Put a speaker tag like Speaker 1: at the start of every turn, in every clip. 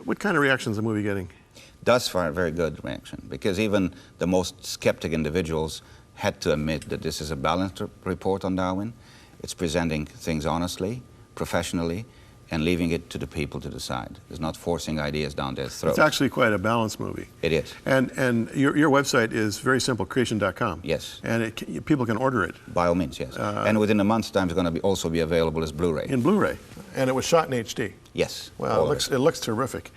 Speaker 1: What kind of reactions is the movie getting?
Speaker 2: Thus far, a very good reaction, because even the most skeptic individuals had to admit that this is a balanced report on Darwin. It's presenting things honestly, professionally, and leaving it to the people to decide. It's not forcing ideas down their throats.
Speaker 1: It's actually quite a balanced movie.
Speaker 2: It is.
Speaker 1: And your website is very simple, creation.com.
Speaker 2: Yes.
Speaker 1: And people can order it.
Speaker 2: By all means, yes. And within a month's time, it's going to also be available as Blu-ray.
Speaker 1: In Blu-ray. And it was shot in HD.
Speaker 2: Yes.
Speaker 1: Well, it looks terrific.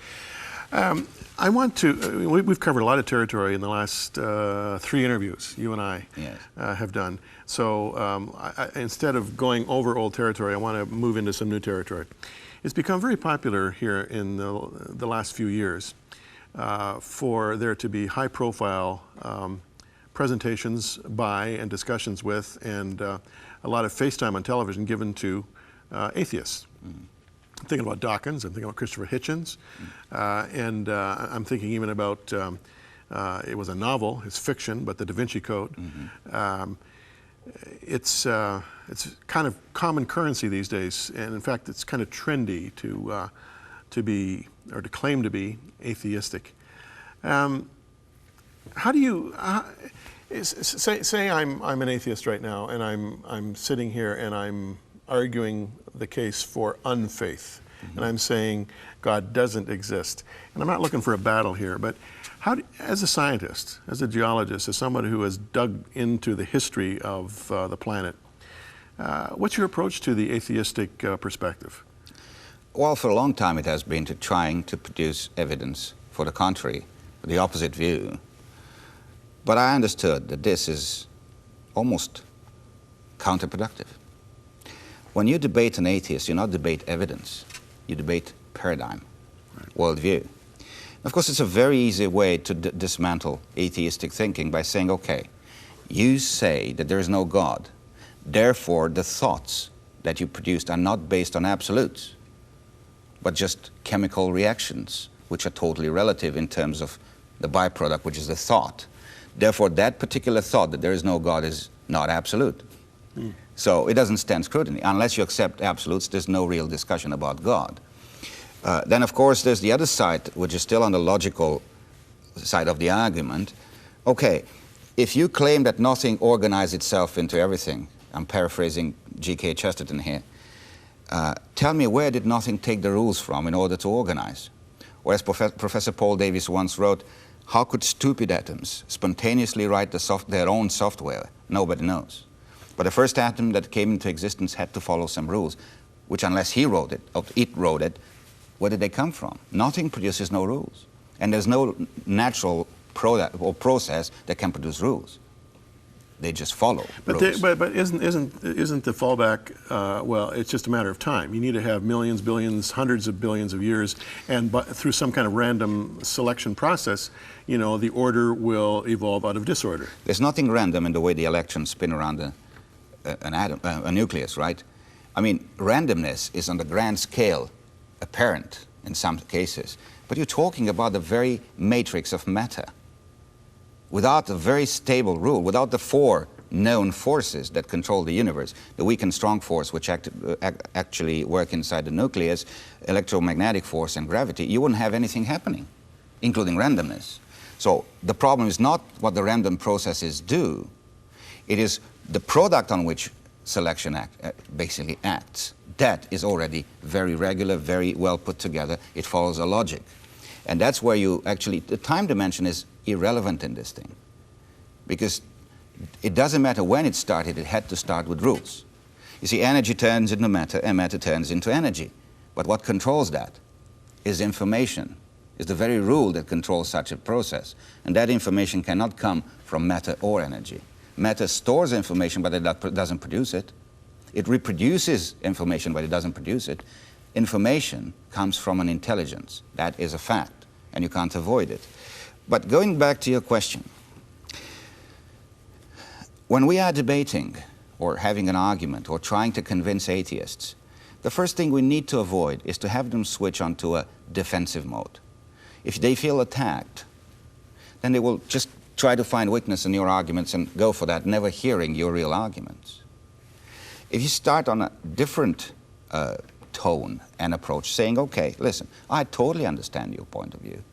Speaker 1: I want to, we've covered a lot of territory in the last 3 interviews you and I have done. So instead of going over old territory, I want to move into some new territory. It's become very popular here in the last few years for there to be high-profile presentations by and discussions with and a lot of FaceTime on television given to atheists. I'm thinking about Dawkins, I'm thinking about Christopher Hitchens, and I'm thinking even about, it was a novel, it's fiction, but The Da Vinci Code. It's kind of common currency these days, and in fact it's kind of trendy to be, or to claim to be, atheistic. How do you, say I'm an atheist right now, and I'm sitting here and I'm arguing the case for unfaith, and I'm saying God doesn't exist. And I'm not looking for a battle here, but as a scientist, as a geologist, as somebody who has dug into the history of the planet, what's your approach to the atheistic perspective?
Speaker 2: Well, for a long time it has been trying to produce evidence for the contrary, for the opposite view. But I understood that this is almost counterproductive. When you debate an atheist, you not debate evidence, you debate paradigm, worldview. Of course, it's a very easy way to dismantle atheistic thinking by saying, okay, you say that there is no God, therefore the thoughts that you produced are not based on absolutes, but just chemical reactions, which are totally relative in terms of the byproduct, which is the thought. Therefore, that particular thought that there is no God is not absolute. So it doesn't stand scrutiny. Unless you accept absolutes, there's no real discussion about God. Then, of course, there's the other side, which is still on the logical side of the argument. Okay, if you claim that nothing organized itself into everything, I'm paraphrasing G.K. Chesterton here, tell me, where did nothing take the rules from in order to organize? Or as Professor Paul Davies once wrote, how could stupid atoms spontaneously write their own software? Nobody knows. But the first atom that came into existence had to follow some rules, which unless he wrote it, or it wrote it, where did they come from? Nothing produces no rules. And there's no natural product or process that can produce rules. They just follow rules.
Speaker 1: But isn't the fallback, well, it's just a matter of time. You need to have millions, billions, hundreds of billions of years, and through some kind of random selection process, you know, the order will evolve out of disorder.
Speaker 2: There's nothing random in the way the electrons spin around a nucleus, right? I mean, randomness is on the grand scale apparent in some cases, but you're talking about the very matrix of matter. Without a very stable rule, without the 4 known forces that control the universe, the weak and strong force which actually work inside the nucleus, electromagnetic force and gravity, you wouldn't have anything happening, including randomness. So the problem is not what the random processes do, it is the product on which selection basically acts. That is already very regular, very well put together. It follows a logic. And that's where you actually, the time dimension is irrelevant in this thing. Because it doesn't matter when it started, it had to start with rules. You see, energy turns into matter, and matter turns into energy. But what controls that is information, is the very rule that controls such a process. And that information cannot come from matter or energy. Matter stores information, but it doesn't produce it. It reproduces information, but it doesn't produce it. Information comes from an intelligence. That is a fact, and you can't avoid it. But going back to your question, when we are debating or having an argument or trying to convince atheists, the first thing we need to avoid is to have them switch onto a defensive mode. If they feel attacked, then they will just try to find weakness in your arguments and go for that, never hearing your real arguments. If you start on a different tone and approach, saying, okay, listen, I totally understand your point of view.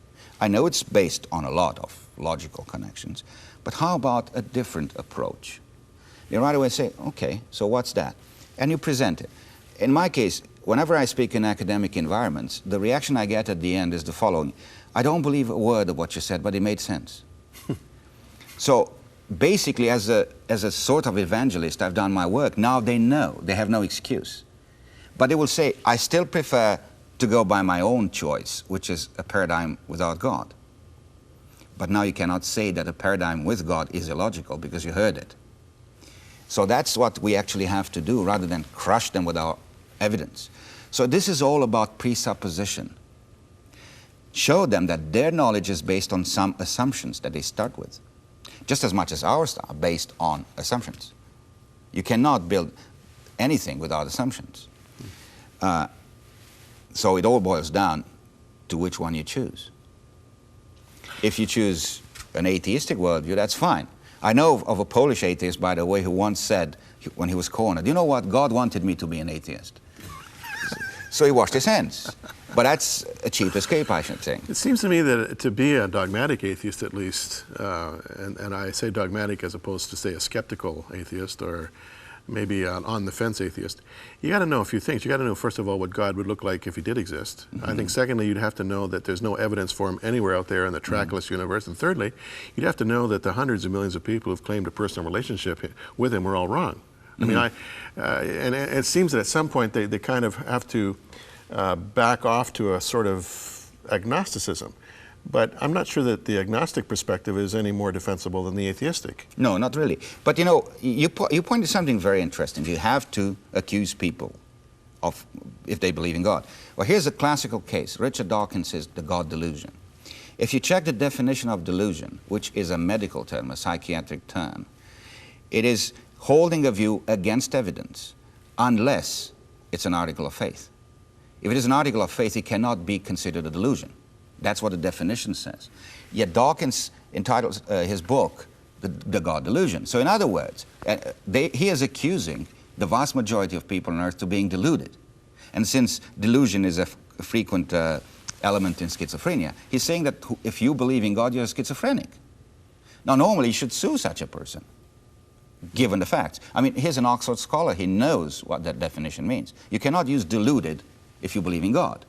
Speaker 2: I know it's based on a lot of logical connections, but how about a different approach? You right away say, okay, so what's that? And you present it. In my case, whenever I speak in academic environments, the reaction I get at the end is the following. I don't believe a word of what you said, but it made sense. So basically, as a sort of evangelist, I've done my work. Now they know. They have no excuse. But they will say, I still prefer to go by my own choice, which is a paradigm without God. But now you cannot say that a paradigm with God is illogical because you heard it. So that's what we actually have to do rather than crush them with our evidence. So this is all about presupposition. Show them that their knowledge is based on some assumptions that they start with, just as much as ours are based on assumptions. You cannot build anything without assumptions. So it all boils down to which one you choose. If you choose an atheistic worldview, that's fine. I know of a Polish atheist, by the way, who once said, when he was cornered, you know what, God wanted me to be an atheist. So he washed his hands. But that's a cheap escape, I should think.
Speaker 1: It seems to me that to be a dogmatic atheist, at least, and I say dogmatic as opposed to, say, a skeptical atheist or maybe an on-the-fence atheist, you got to know a few things. You got to know, first of all, what God would look like if he did exist. Mm-hmm. I think, secondly, you'd have to know that there's no evidence for him anywhere out there in the trackless universe. And thirdly, you'd have to know that the hundreds of millions of people who've claimed a personal relationship with him were all wrong. I mean, and it seems that at some point they kind of have to back off to a sort of agnosticism. But I'm not sure that the agnostic perspective is any more defensible than the atheistic.
Speaker 2: No, not really. But you know, you pointed something very interesting. You have to accuse people of if they believe in God. Well, here's a classical case. Richard Dawkins says the God delusion. If you check the definition of delusion, which is a medical term, a psychiatric term, it is holding a view against evidence unless it's an article of faith. If it is an article of faith, it cannot be considered a delusion. That's what the definition says. Yet Dawkins entitles his book the God Delusion. So in other words, he is accusing the vast majority of people on earth to being deluded. And since delusion is a frequent element in schizophrenia, he's saying that if you believe in God, you're schizophrenic. Now normally you should sue such a person, given the facts. I mean, here's an Oxford scholar. He knows what that definition means. You cannot use deluded if you believe in God,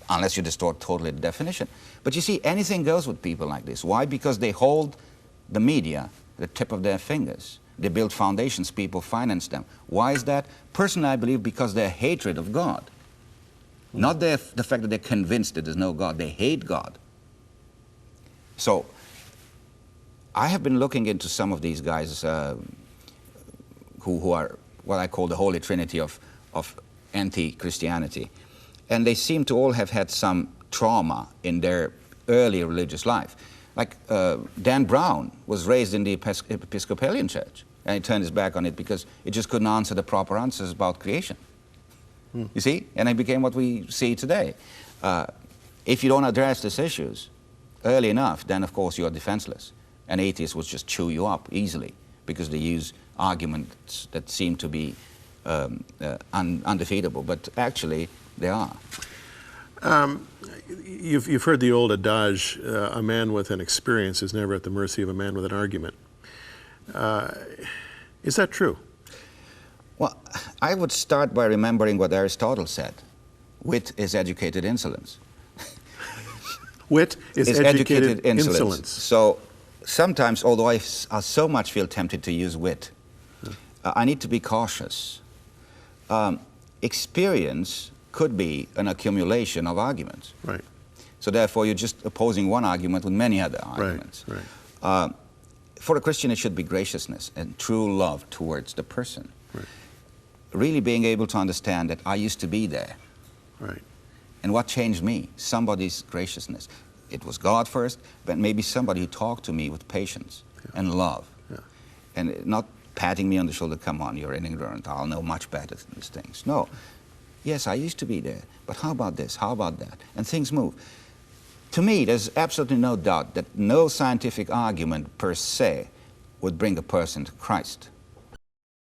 Speaker 2: unless you distort totally the definition. But you see, anything goes with people like this. Why? Because they hold the media at the tip of their fingers. They build foundations, people finance them. Why is that? Personally, I believe because their hatred of God. Not the fact that they're convinced that there's no God. They hate God. So, I have been looking into some of these guys who are what I call the Holy Trinity of anti-Christianity. And they seem to all have had some trauma in their early religious life. Like Dan Brown was raised in the Episcopalian Church, and he turned his back on it because it just couldn't answer the proper answers about creation. You see? And it became what we see today. If you don't address these issues early enough, then of course you're defenseless. And atheists will just chew you up easily because they use arguments that seem to be undefeatable, but actually they are.
Speaker 1: You've heard the old adage, a man with an experience is never at the mercy of a man with an argument. Is that true?
Speaker 2: Well, I would start by remembering what Aristotle said. Wit is educated insolence.
Speaker 1: Wit is educated insolence.
Speaker 2: So sometimes, although I so much feel tempted to use wit, I need to be cautious. Experience could be an accumulation of arguments.
Speaker 1: Right.
Speaker 2: So therefore, you're just opposing one argument with many other arguments.
Speaker 1: Right.
Speaker 2: For a Christian, it should be graciousness and true love towards the person.
Speaker 1: Right.
Speaker 2: Really being able to understand that I used to be there.
Speaker 1: Right.
Speaker 2: And what changed me? Somebody's graciousness. It was God first, but maybe somebody who talked to me with patience and love. Yeah. And not patting me on the shoulder, come on, you're an ignorant, I'll know much better than these things. No. Yes, I used to be there, but how about this, how about that? And things move. To me, there's absolutely no doubt that no scientific argument per se would bring a person to Christ.